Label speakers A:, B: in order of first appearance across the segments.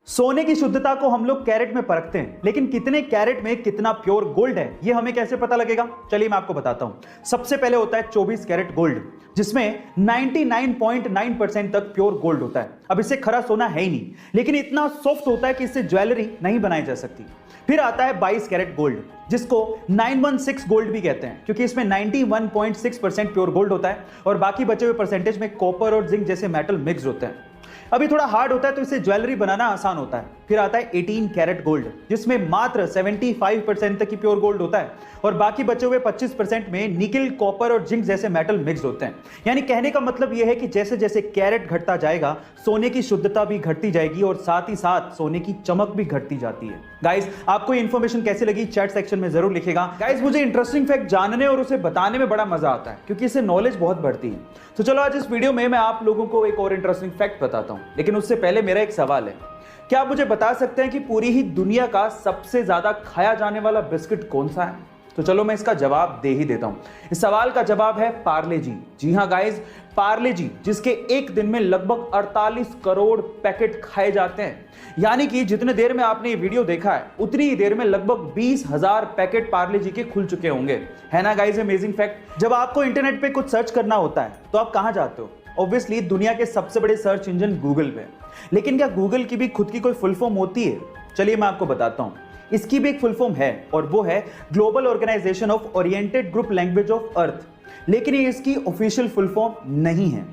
A: सोने की शुद्धता को हम लोग कैरेट में परखते हैं, लेकिन कितने कैरेट में कितना प्योर गोल्ड है ये हमें कैसे पता लगेगा? चलिए मैं आपको बताता हूं। सबसे पहले होता है 24 कैरेट गोल्ड, जिसमें 99.9% तक प्योर गोल्ड होता है। अब इससे खरा सोना है ही नहीं, लेकिन इतना सॉफ्ट होता है कि इससे ज्वेलरी नहीं बनाई जा सकती। फिर आता है 22 कैरेट गोल्ड, जिसको 916 गोल्ड भी कहते हैं, क्योंकि इसमें 91.6% प्योर गोल्ड होता है और बाकी बचे हुए परसेंटेज में कॉपर और जिंक जैसे मेटल मिक्स होते हैं। अभी थोड़ा हार्ड होता है तो इसे ज्वेलरी बनाना आसान होता है। फिर आता है 18 कैरेट गोल्ड, जिसमें मात्र 75% तक की प्योर गोल्ड होता है और बाकी बचे हुए 25% में निकल, कॉपर और जिंक जैसे मेटल मिक्स होते हैं। यानी कहने का मतलब यह है कि जैसे जैसे कैरेट घटता जाएगा, सोने की शुद्धता भी घटती जाएगी और साथ ही साथ सोने की चमक भी घटती जाती है। गाइस, आपको इन्फॉर्मेशन कैसी लगी चैट सेक्शन में जरूर लिखेगा। गाइस, मुझे इंटरेस्टिंग फैक्ट जानने और उसे बताने में बड़ा मजा आता है, क्योंकि इससे नॉलेज बहुत बढ़ती है। तो चलो आज इस वीडियो में मैं आप लोगों को एक और इंटरेस्टिंग फैक्ट बताता हूं, लेकिन उससे पहले मेरा एक सवाल है। क्या आप मुझे बता सकते हैं कि पूरी ही दुनिया का सबसे ज्यादा खाया जाने वाला बिस्किट कौन सा है? तो चलो मैं इसका जवाब दे ही देता हूं। इस सवाल का जवाब है पार्ले जी। जी हां गाइस, पार्ले जी, जिसके एक दिन में लगभग 48 करोड़ पैकेट खाए जाते हैं। यानी कि जितने देर में आपने ये वीडियो देखा है, उतनी ही देर में लगभग 20,000 पैकेट पार्ले जी के खुल चुके होंगे। है ना गाइस अमेजिंग फैक्ट? जब आपको इंटरनेट पे कुछ सर्च करना होता है तो आप कहां जाते हो? ऑब्वियसली दुनिया के सबसे बड़े सर्च इंजन गूगल पे। लेकिन क्या गूगल की भी खुद की कोई फुल फॉर्म होती है? चलिए मैं आपको बताता हूं। इसकी भी एक फुल फॉर्म है और वो है global organisation of oriented group language of earth. लेकिन ये इसकी ऑफिशियल फुल फॉर्म नहीं है।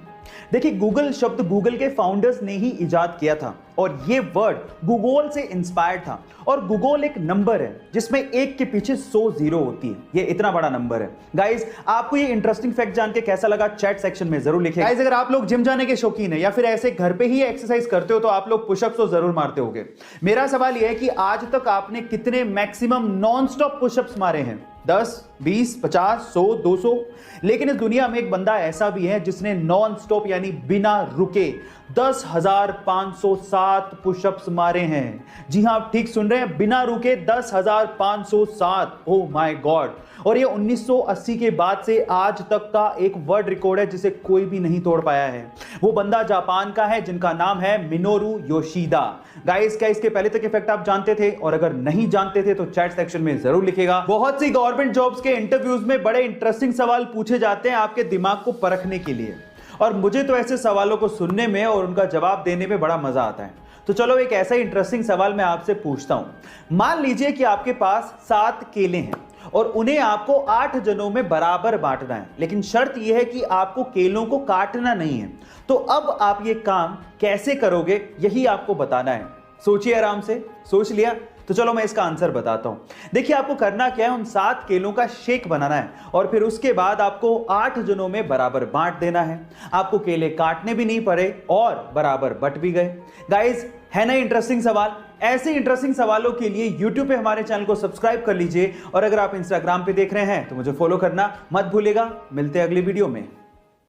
A: देखिए, गूगल शब्द गूगल के फाउंडर्स ने ही इजाद किया था और ये वर्ड गूगल से इंस्पायर्ड था। और गूगल एक नंबर है जिसमें एक के पीछे 100 जीरो होती है। ये इतना बड़ा नंबर है। गाइस, आपको ये इंटरेस्टिंग फैक्ट जान के कैसा लगा चैट सेक्शन में जरूर लिखिए। गाइस, अगर आप लोग जिम जाने के शौकीन है या फिर ऐसे घर पे ही एक्सरसाइज करते हो तो आप लोग पुशअप्स तो जरूर मारते होंगे। मेरा सवाल यह है कि आज तक आपने कितने मैक्सिमम नॉन स्टॉप पुशअप्स मारे हैं? 10, 20, 50, 100, 200? लेकिन इस दुनिया में एक बंदा ऐसा भी है जिसने नॉन स्टॉप यानी बिना रुके 10,507 पुशअप्स मारे हैं। जी हां, आप ठीक सुन रहे हैं, बिना रुके 10,507। Oh my God! और ये 1980 के बाद से आज तक का एक वर्ल्ड रिकॉर्ड है जिसे कोई भी नहीं तोड़ पाया है। वो बंदा जापान का है जिनका नाम है मिनोरू योशिदा। गाइस, क्या इसके पहले तक इफेक्ट आप जानते थे? और अगर नहीं जानते थे तो चैट सेक्शन में जरूर लिखेगा। बहुत सी गवर्नमेंट जॉब्स के इंटरव्यूज में बड़े इंटरेस्टिंग सवाल पूछे जाते हैं आपके दिमाग को परखने के लिए, और मुझे तो ऐसे सवालों को सुनने में और उनका जवाब देने में बड़ा मजा आता है। तो चलो एक ऐसा इंटरेस्टिंग सवाल मैं आपसे पूछता हूं। मान लीजिए कि आपके पास 7 केले हैं और उन्हें आपको 8 जनों में बराबर बांटना है, लेकिन शर्त यह है कि आपको केलों को काटना नहीं है। तो अब आप ये काम कैसे करोगे, यही आपको बताना है। सोचिए आराम से। सोच लिया? तो चलो मैं इसका आंसर बताता हूं। देखिए, आपको करना क्या है, उन 7 केलों का शेक बनाना है और फिर उसके बाद आपको 8 जनों में बराबर बांट देना है। आपको केले काटने भी नहीं पड़े और बराबर बट भी गए। गाइस, है ना इंटरेस्टिंग सवाल? ऐसे इंटरेस्टिंग सवालों के लिए YouTube पे हमारे चैनल को सब्सक्राइब कर लीजिए और अगर आप Instagram पे देख रहे हैं तो मुझे फॉलो करना मत भूलिएगा। मिलते हैं अगली वीडियो में।